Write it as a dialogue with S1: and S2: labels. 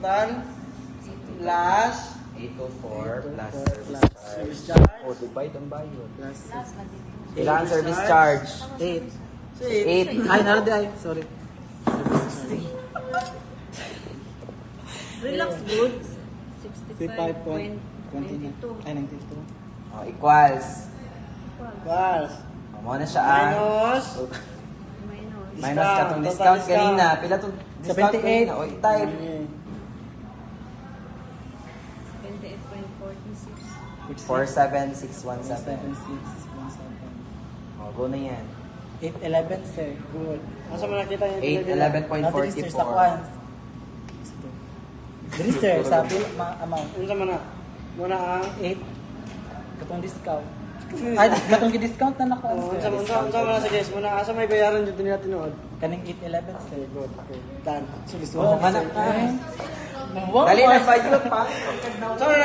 S1: Plus
S2: 824 plus
S1: plus
S2: service
S1: service
S2: charge.
S1: charge.
S2: Oh, divide ang bayad.
S1: Plus
S2: Kailangan service charge.
S1: 8.
S2: 8.
S1: Ay, naroon di ay. Sorry.
S3: Relax goods.
S1: 65.29.
S3: 65.22.
S1: Ay, 92.
S2: Oh, equals.
S1: Plus.
S2: Mo na siya ah.
S1: Minus.
S3: Minus.
S2: Minus ka itong
S1: Total
S2: discount kanina. Pila itong discount
S1: 78.
S2: kanina? O, type.
S3: 28.46.
S2: 47617.
S1: 7,617.
S2: Oh, go na yan.
S1: 811, sir. Good. Asa mo nakita yung
S2: 811.44.
S1: sa kwan. Dili, sir. Sa amount. Unsa man na? Muna ang 8. Katong discount. Ay, katong discount na nakuha, sir. Unsa man na, sige. Muna, asa may bayaran dito nila tinuod? Kaning 811, sir. Good. Okay. Done. Sige,
S2: Oh, manak ka.
S1: Wow.
S2: Dali na, 5 pa.
S1: Sorry,